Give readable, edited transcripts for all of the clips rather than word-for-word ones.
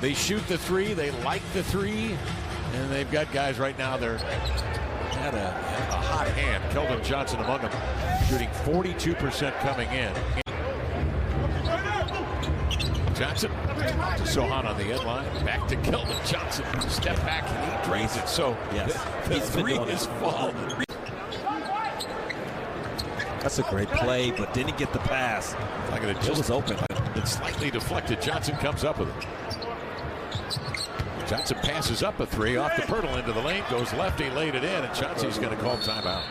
They shoot the three. They like the three. And they've got guys right now. They're had a hot hand. Keldon Johnson among them, shooting 42% coming in. Johnson to Sohan on the end line. Back to Keldon Johnson. Step back and he drains it. So yes, the three is falling. That's a great play, but didn't get the pass. Like it was open. It's slightly deflected. Johnson comes up with it. Johnson passes up a three off the Pirtle into the lane. Goes left. He laid it in, and Chauncey's going to call timeout.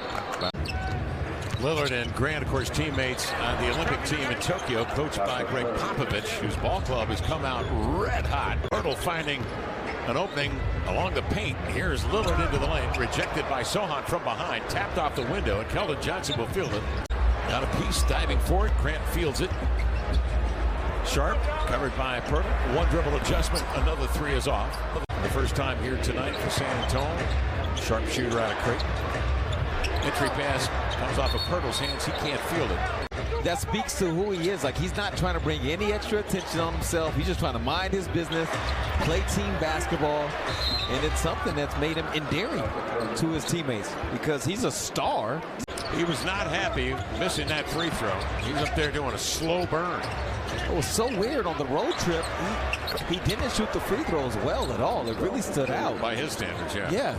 Lillard and Grant, of course, teammates on the Olympic team in Tokyo, coached by Greg Popovich, whose ball club has come out red hot. Pirtle finding an opening along the paint. Here's Lillard into the lane, rejected by Sohan from behind, tapped off the window, and Keldon Johnson will field it. Got a piece diving for it. Grant fields it. Sharp, covered by Pirtle. One dribble adjustment, another three is off. The first time here tonight for San Antonio. Sharp shooter out of Creighton. Entry pass comes off of Pirtle's hands. He can't field it. That speaks to who he is. Like, he's not trying to bring any extra attention on himself. He's just trying to mind his business, play team basketball, and it's something that's made him endearing to his teammates because he's a star. He was not happy missing that free throw. He's up there doing a slow burn. It was so weird on the road trip. He didn't shoot the free throws well at all. It really stood out. By his standards, yeah. Yeah.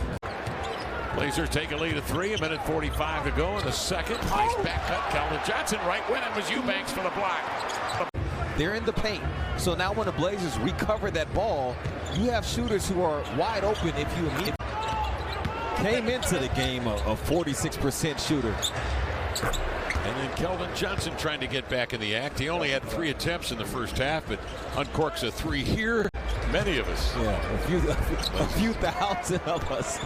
Blazers take a lead of 3, a minute 45 to go in the second. Nice back cut. Keldon Johnson right when it was Eubanks for the block. They're in the paint. So now when the Blazers recover that ball, you have shooters who are wide open if you immediately came into the game a 46% shooter. And then Keldon Johnson trying to get back in the act. He only had 3 attempts in the first half, but uncorks a 3 here. Many of us. Yeah, a few thousand of us.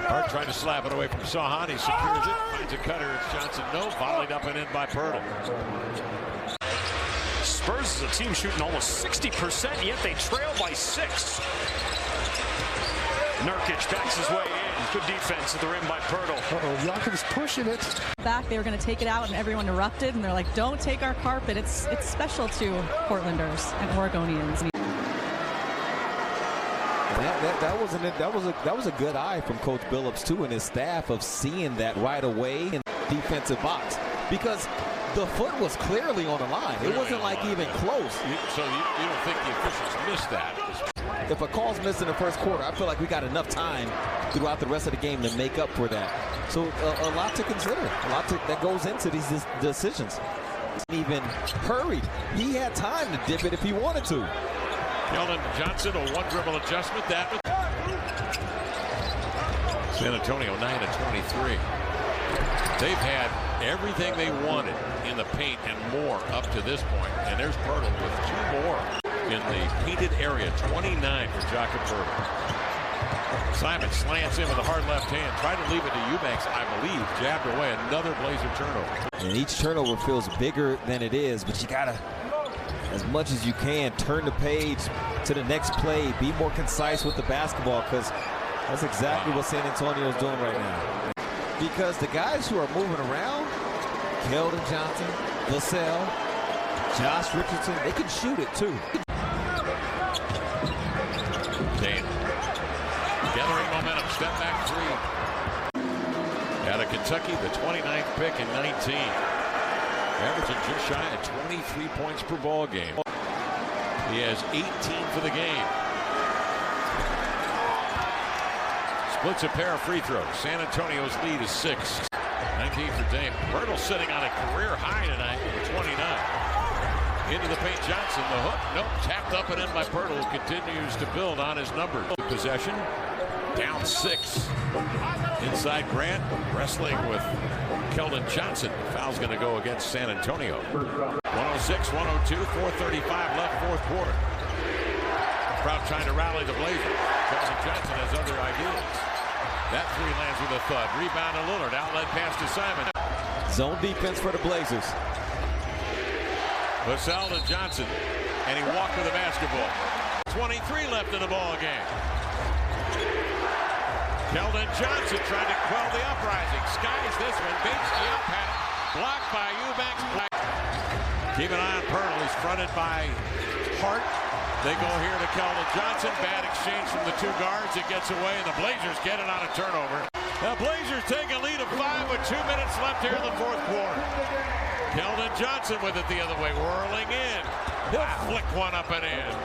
Hart trying to slap it away from Sohan. He secures it, finds a cutter. It's Johnson. No, volleyed up and in by Pirtle. Spurs is a team shooting almost 60%, yet they trail by 6. Nurkic backs his way in. Good defense at the rim by Pirtle. Jakob's pushing it. Back, they were going to take it out, and everyone erupted, and they're like, don't take our carpet. It's special to Portlanders and Oregonians. That was a good eye from Coach Billups too, and his staff of seeing that right away in the defensive box because the foot was clearly on the line. It wasn't like even close. So you don't think the officials missed that? If a call's missed in the first quarter, I feel like we got enough time throughout the rest of the game to make up for that. So a lot to consider, that goes into these decisions. Even hurried. He had time to dip it if he wanted to. Keldon Johnson, a one dribble adjustment. That was San Antonio 9 of 23. They've had everything they wanted in the paint and more up to this point. And there's Pirtle with 2 more in the painted area. 29 for Jakob Pirtle. Simon slants in with a hard left hand. Tried to leave it to Eubanks, I believe. Jabbed away. Another Blazer turnover. And each turnover feels bigger than it is, but you gotta, as much as you can, turn the page to the next play. Be more concise with the basketball, because that's exactly what San Antonio is doing right now. Because the guys who are moving around, Keldon Johnson, Vassell, Josh Richardson, they can shoot it too. Dane gathering momentum, step back 3. Out of Kentucky, the 29th pick in 19. Averaging just shy of 23 points per ball game. He has 18 for the game. Splits a pair of free throws. San Antonio's lead is 6. 19 for Dame. Pirtle sitting on a career high tonight with 29. Into the paint, Johnson, the hook. Nope, tapped up and in by Pirtle, who continues to build on his numbers. Possession, down 6. Inside Grant, wrestling with Keldon Johnson. The foul's going to go against San Antonio. 106, 102, 4:35 left, fourth quarter. Crowd trying to rally the Blazers. Keldon Johnson has other ideas. That 3 lands with a thud. Rebound to Lillard. Outlet pass to Simon. Zone defense for the Blazers. Vassell to Johnson, and he walked with the basketball. 23 left in the ball game. Keldon Johnson trying to quell the uprising. Skies this one. Bates the up at it. Blocked by Eubanks. Keep an eye on Pirtle. He's fronted by Hart They go here to Keldon Johnson. Bad exchange from the two guards. It gets away, and the Blazers get it on a turnover. The Blazers take a lead of 5 with 2 minutes left here in the fourth quarter. Keldon Johnson with it the other way, whirling in. He'll flick one up and in.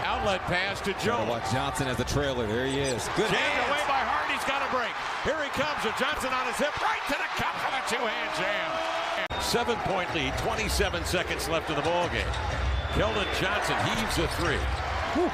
Outlet pass to Jones. Watch Johnson as the trailer. There he is. Good Jammed hands. away by Hart. He's got a break. Here he comes with Johnson on his hip. Right to the cup for the two-hand jam. 7-point lead. 27 seconds left in the ball game. Keldon Johnson heaves a three. Whew.